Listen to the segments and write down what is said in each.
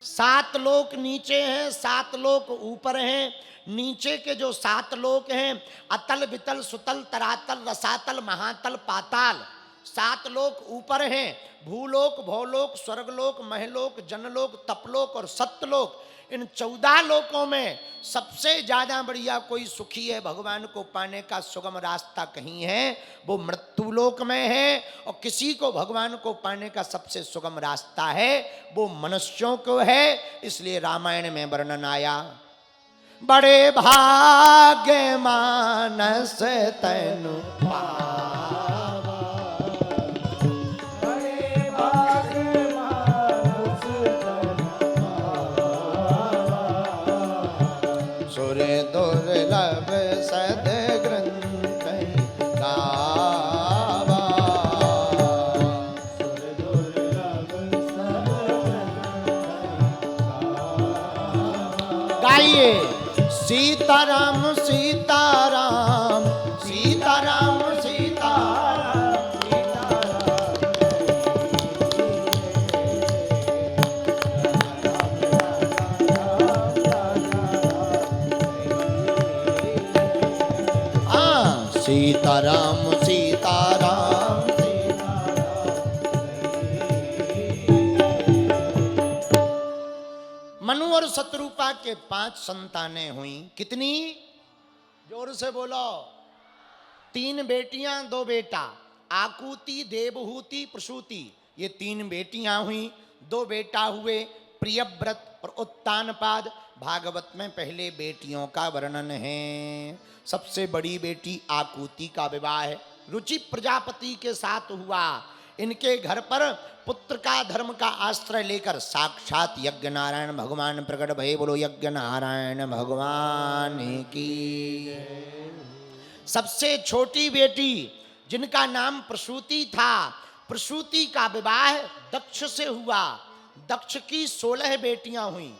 सात लोक नीचे हैं, सात लोक ऊपर हैं। नीचे के जो सात लोक हैं, अतल वितल सुतल तरातल रसातल महातल पाताल, सात लोक ऊपर हैं। भूलोक भौलोक स्वर्गलोक महलोक जनलोक तपलोक और सत्यलोक। इन 14 लोकों में सबसे ज्यादा बढ़िया कोई सुखी है, भगवान को पाने का सुगम रास्ता कहीं है, वो मृत्यु लोक में है। और किसी को भगवान को पाने का सबसे सुगम रास्ता है, वो मनुष्यों को है। इसलिए रामायण में वर्णन आया, बड़े भाग्य मानस तनु पावा, बड़े भाग्य मानस तनु पावा, सुर दुर्लभ सद ग्रंथ गावा, सुर दुर्लभ सद ग्रंथ गावा। गाइए सीताराम सीताराम सीताराम सीताराम सीताराम सीताराम। मनु और शत्रुपा के 5 संतानें हुई। कितनी? जोर से बोलो। 3 बेटियां 2 बेटा, आकुति देवहूति प्रसूति, ये 3 बेटियां हुई, 2 बेटा हुए, प्रियव्रत और उत्तानपाद। भागवत में पहले बेटियों का वर्णन है। सबसे बड़ी बेटी आकुति का विवाह है रुचि प्रजापति के साथ हुआ। इनके घर पर पुत्र का धर्म का आश्रय लेकर साक्षात यज्ञ नारायण भगवान प्रकट भये। बोलो यज्ञ नारायण भगवान की। सबसे छोटी बेटी जिनका नाम प्रसूति था, प्रसूति का विवाह दक्ष से हुआ। दक्ष की 16 बेटियां हुई।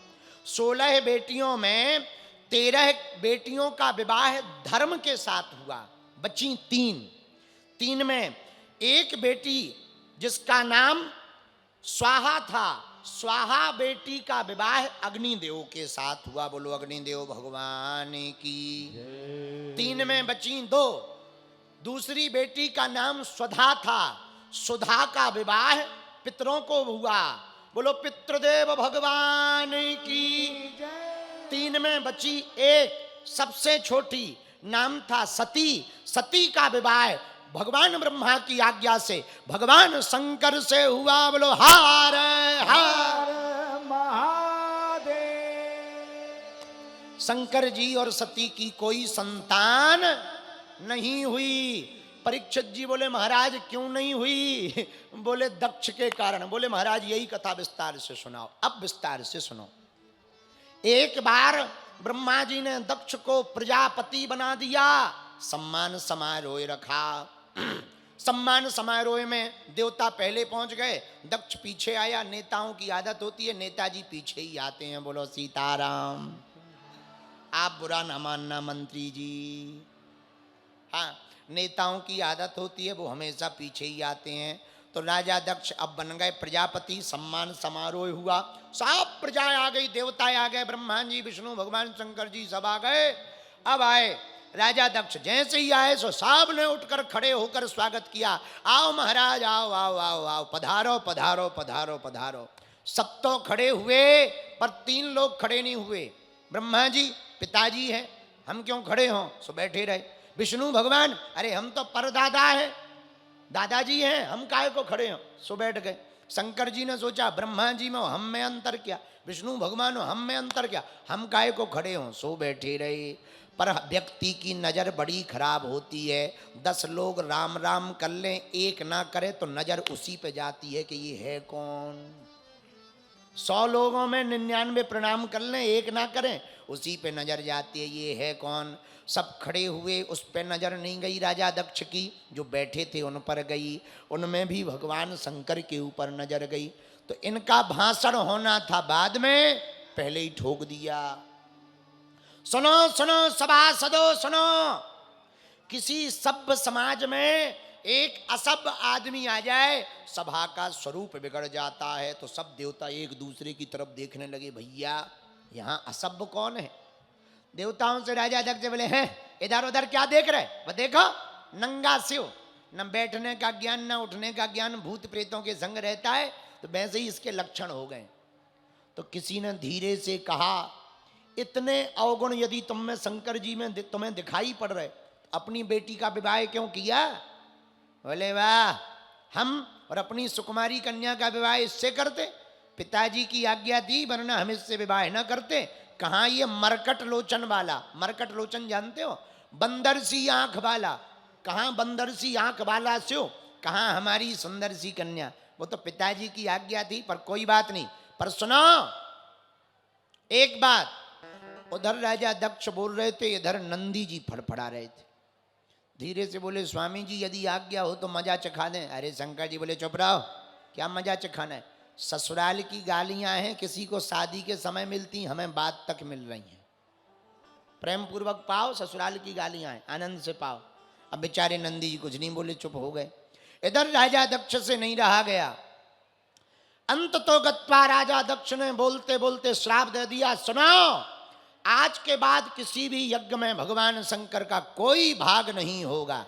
16 बेटियों में 13 बेटियों का विवाह धर्म के साथ हुआ, बची 3। 3 में एक बेटी जिसका नाम स्वाहा था, स्वाहा बेटी का विवाह अग्निदेव के साथ हुआ। बोलो अग्निदेव भगवान की। 3 में बची 2। दूसरी बेटी का नाम सुधा था, सुधा का विवाह पितरों को हुआ। बोलो पितृदेव भगवान की। 3 में बची 1, सबसे छोटी, नाम था सती। सती का विवाह भगवान ब्रह्मा की आज्ञा से भगवान शंकर से हुआ। बोलो हार हार महादेव। शंकर जी और सती की कोई संतान नहीं हुई। परीक्षित जी बोले महाराज क्यों नहीं हुई? बोले दक्ष के कारण। बोले महाराज यही कथा विस्तार से सुनाओ। अब विस्तार से सुनो। एक बार ब्रह्मा जी ने दक्ष को प्रजापति बना दिया, सम्मान समारोह रखा। सम्मान समारोह में देवता पहले पहुंच गए, दक्ष पीछे आया। नेताओं की आदत होती है, नेताजी पीछे ही आते हैं। बोलो सीताराम। आप बुरा न मानना मंत्री जी। हाँ, नेताओं की आदत होती है, वो हमेशा पीछे ही आते हैं। तो राजा दक्ष अब बन गए प्रजापति। सम्मान समारोह हुआ, सब प्रजाएं आ गई, देवता आ गए, ब्रह्मा जी विष्णु भगवान शंकर जी सब आ गए। अब आए राजा दक्ष, जैसे ही आए सो सब ने उठकर खड़े होकर स्वागत किया। आओ महाराज आओ आओ आओ आओ, पधारो पधारो पधारो पधारो। सब तो खड़े हुए, पर 3 लोग खड़े नहीं हुए। ब्रह्मा जी पिताजी हैं, हम क्यों खड़े हों, सो बैठे रहे। विष्णु भगवान, अरे हम तो परदादा हैं, दादाजी हैं, हम काहे को खड़े हों, सो बैठ गए। शंकर जी ने सोचा ब्रह्मा जी में हम में अंतर क्या, विष्णु भगवान हो हम में अंतर क्या, हम काहे को खड़े हों, सो बैठे रहे। पर व्यक्ति की नज़र बड़ी खराब होती है। 10 लोग राम राम कर लें, एक ना करे तो नज़र उसी पे जाती है कि ये है कौन। 100 लोगों में 99 प्रणाम कर लें, एक ना करें, उसी पे नज़र जाती है ये है कौन। सब खड़े हुए, उस पे नज़र नहीं गई राजा दक्ष की। जो बैठे थे उन पर गई, उनमें भी भगवान शंकर के ऊपर नज़र गई। तो इनका भाषण होना था बाद में, पहले ही ठोक दिया। सुनो सुनो सभासदों सुनो, किसी सभ्य समाज में एक असभ्य आदमी आ जाए, सभा का स्वरूप बिगड़ जाता है। तो सब देवता एक दूसरे की तरफ देखने लगे, भैया यहाँ असभ्य कौन है। देवताओं से राजा दक्ष बोले, हैं इधर उधर क्या देख रहे, वो देखो नंगा शिव, न बैठने का ज्ञान न उठने का ज्ञान, भूत प्रेतों के संग रहता है, तो वैसे ही इसके लक्षण हो गए। तो किसी ने धीरे से कहा, इतने अवगुण यदि तुम में शंकर जी में तुम्हें दिखाई पड़ रहे, अपनी बेटी का विवाह क्यों किया। बोले वाह, हम और अपनी सुकुमारी कन्या का विवाह इससे करते, पिताजी की आज्ञा थी वरना हम इससे विवाह न करते। कहाँ ये मरकट लोचन वाला, मरकट लोचन जानते हो, बंदर सी आंख वाला, कहाँ बंदर सी आंख वाला स्यो, कहाँ हमारी सुंदर सी कन्या। वो तो पिताजी की आज्ञा थी, पर कोई बात नहीं। पर सुनो एक बात, उधर राजा दक्ष बोल रहे थे, इधर नंदी जी फड़फड़ा रहे थे। धीरे से बोले, स्वामी जी यदि आज्ञा हो तो मजा चखा दें। अरे शंकर जी बोले, चुप रहो, क्या मजा चखाना है, ससुराल की गालियां हैं, किसी को शादी के समय मिलती, हमें बात तक मिल रही हैं। प्रेम पूर्वक पाओ, ससुराल की गालियां हैं, आनंद से पाओ। अब बेचारे नंदी जी कुछ नहीं बोले, चुप हो गए। इधर राजा दक्ष से नहीं रहा गया। अंत तो गत्वा राजा दक्ष ने बोलते बोलते श्राप दे दिया, सुनो आज के बाद किसी भी यज्ञ में भगवान शंकर का कोई भाग नहीं होगा,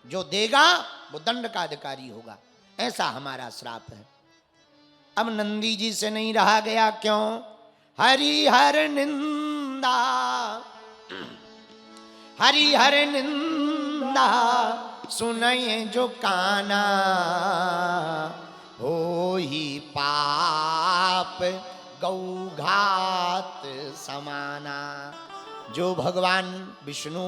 जो देगा वो दंड का अधिकारी होगा, ऐसा हमारा श्राप है। अब नंदी जी से नहीं रहा गया, क्यों, हरिहर निंदा, हरिहर निंदा सुनये जो काना, हो ही पाप गौघात समाना। जो भगवान विष्णु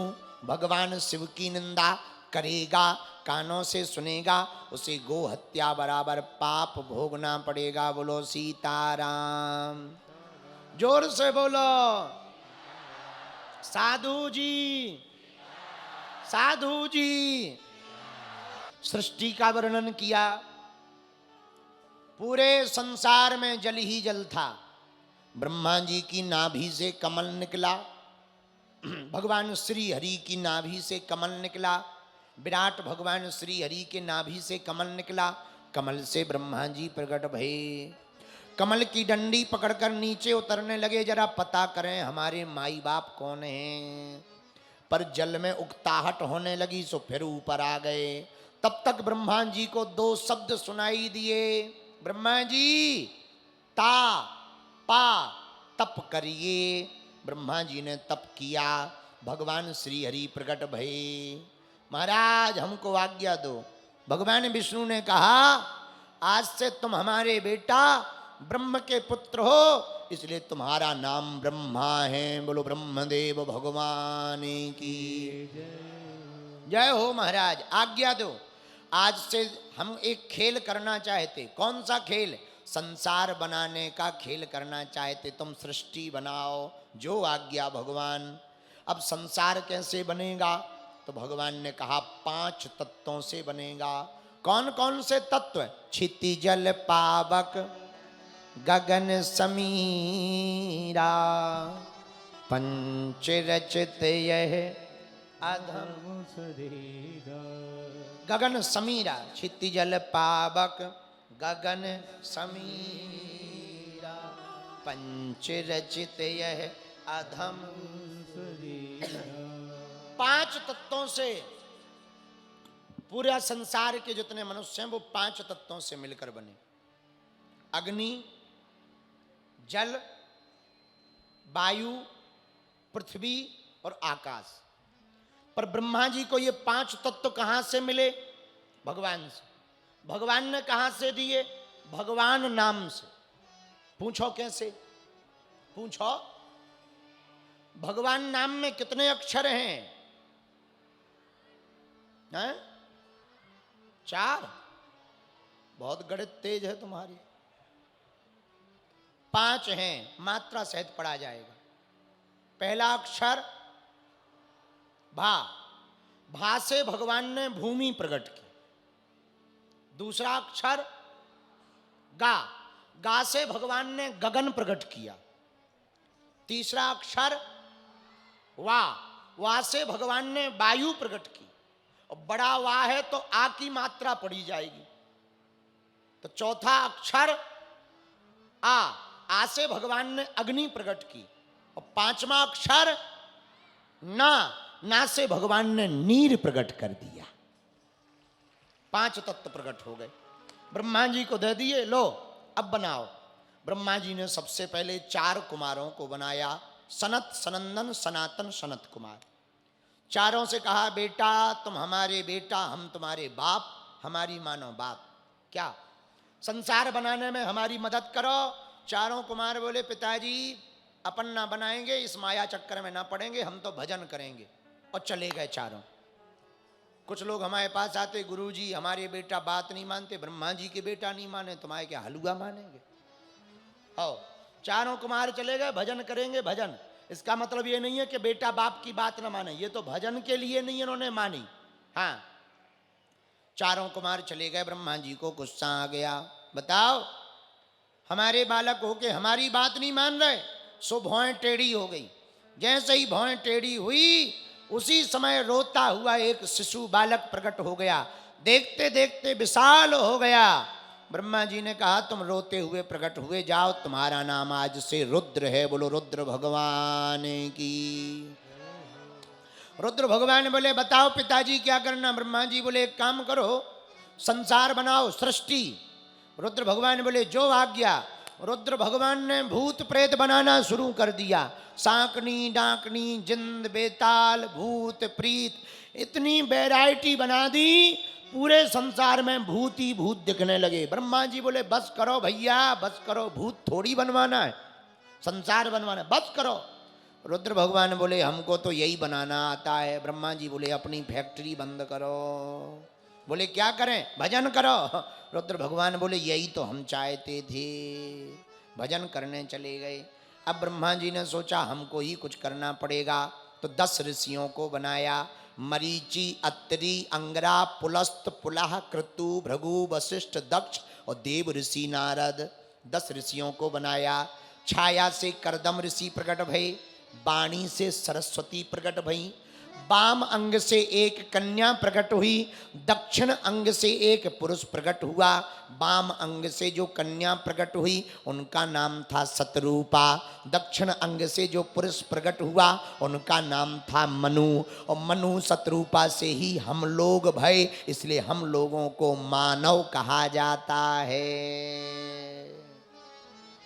भगवान शिव की निंदा करेगा, कानों से सुनेगा, उसे गो हत्या बराबर पाप भोगना पड़ेगा। बोलो सीताराम, जोर से बोलो। साधु जी, साधु जी। सृष्टि का वर्णन किया, पूरे संसार में जल ही जल था। ब्रह्मा जी की नाभि से कमल निकला, भगवान श्री हरि की नाभि से कमल निकला, विराट भगवान श्री हरि के नाभि से कमल निकला। कमल से ब्रह्मा जी प्रकट भये, कमल की डंडी पकड़कर नीचे उतरने लगे, जरा पता करें हमारे माई बाप कौन हैं। पर जल में उकताहट होने लगी, सो फिर ऊपर आ गए। तब तक ब्रह्मा जी को दो शब्द सुनाई दिए, ब्रह्मा जी ता पा तप करिए। ब्रह्मा जी ने तप किया, भगवान श्री हरि प्रकट भये। महाराज हमको आज्ञा दो। भगवान विष्णु ने कहा, आज से तुम हमारे बेटा ब्रह्म के पुत्र हो, इसलिए तुम्हारा नाम ब्रह्मा है। बोलो ब्रह्मदेव भगवान की जय हो। महाराज आज्ञा दो, आज से हम एक खेल करना चाहते। कौन सा खेल, संसार बनाने का खेल करना चाहते। तुम सृष्टि बनाओ, जो आज्ञा भगवान। अब संसार कैसे बनेगा, तो भगवान ने कहा 5 तत्वों से बनेगा। कौन कौन से तत्व, क्षिति जल पावक गगन समीरा, पंच रचित यह अधम शरीरा। गगन समीरा, क्षिति जल पावक गगन समीरा, पंच रचित यह अधम शरीरा। 5 तत्वों से पूरा संसार के जितने मनुष्य हैं वो 5 तत्वों से मिलकर बने। अग्नि, जल, वायु, पृथ्वी और आकाश। पर ब्रह्मा जी को ये 5 तत्व कहां से मिले, भगवान से। भगवान ने कहां से दिए, भगवान नाम से। पूछो कैसे, पूछो। भगवान नाम में कितने अक्षर हैं, हैं? 4। बहुत गणित तेज है तुम्हारी। 5 हैं, मात्रा सहित पढ़ा जाएगा। पहला अक्षर भा, भा से भगवान ने भूमि प्रकट की। दूसरा अक्षर गा, गा से भगवान ने गगन प्रकट किया। तीसरा अक्षर वा, वा से भगवान ने वायु प्रकट की। और बड़ा वाह है तो आ की मात्रा पड़ी जाएगी। तो चौथा अक्षर आ से भगवान ने अग्नि प्रकट की, और पांचवा अक्षर ना से भगवान ने नीर प्रकट कर दिया। 5 तत्व प्रकट हो गए, ब्रह्मा जी को दे दिए, लो अब बनाओ। ब्रह्मा जी ने सबसे पहले 4 कुमारों को बनाया, सनत, सनंदन, सनातन, सनत कुमार। चारों से कहा बेटा तुम हमारे बेटा, हम तुम्हारे बाप, हमारी मानो बाप, क्या संसार बनाने में हमारी मदद करो। चारों कुमार बोले पिताजी अपन ना बनाएंगे, इस माया चक्कर में ना पड़ेंगे, हम तो भजन करेंगे। और चले गए चारों। कुछ लोग हमारे पास आते, गुरुजी हमारे बेटा बात नहीं मानते, ब्रह्मा जी के बेटा नहीं माने, तुम्हारे क्या हलवा मानेंगे। आओ, चारों कुमार चले गए, भजन करेंगे भजन। इसका मतलब ये नहीं है कि बेटा बाप की बात ना माने, ये तो भजन के लिए नहीं इन्होंने मानी। हाँ, चारों कुमार चले गए, ब्रह्मा जी को गुस्सा आ गया, बताओ हमारे बालक हो के हमारी बात नहीं मान रहे। सो भौएं टेढ़ी हो गई। जैसे ही भौएं टेढ़ी हुई, उसी समय रोता हुआ एक शिशु बालक प्रकट हो गया, देखते देखते विशाल हो गया। ब्रह्मा जी ने कहा तुम रोते हुए प्रकट हुए, जाओ तुम्हारा नाम आज से रुद्र है। बोलो रुद्र भगवान की। रुद्र भगवान बोले बताओ पिताजी क्या करना। ब्रह्मा जी बोले एक काम करो, संसार बनाओ, सृष्टि। रुद्र भगवान बोले जो आज्ञा। रुद्र भगवान ने भूत प्रेत बनाना शुरू कर दिया। सांकनी, डाकनी, जिंद, बेताल, भूत, प्रीत, इतनी वैरायटी बना दी, पूरे संसार में भूत ही भूत दिखने लगे। ब्रह्मा जी बोले बस करो भैया, बस करो, भूत थोड़ी बनवाना है, संसार बनवाना है, बस करो। रुद्र भगवान बोले हमको तो यही बनाना आता है। ब्रह्मा जी बोले अपनी फैक्ट्री बंद करो। बोले क्या करें? भजन करो। रुद्र भगवान बोले यही तो हम चाहते थे, भजन करने चले गए। अब ब्रह्मा जी ने सोचा हमको ही कुछ करना पड़ेगा, तो 10 ऋषियों को बनाया। मरीचि, अत्रि, अंगरा, पुलस्त, पुलह, क्रतु, भृगु, वशिष्ठ, दक्ष और देव ऋषि नारद, 10 ऋषियों को बनाया। छाया से करदम ऋषि प्रकट भई, वाणी से सरस्वती प्रकट भई, वाम अंग से एक कन्या प्रकट हुई, दक्षिण अंग से एक पुरुष प्रकट हुआ। वाम अंग से जो कन्या प्रकट हुई उनका नाम था सतरूपा, दक्षिण अंग से जो पुरुष प्रकट हुआ उनका नाम था मनु, और मनु सतरूपा से ही हम लोग भय, इसलिए हम लोगों को मानव कहा जाता है।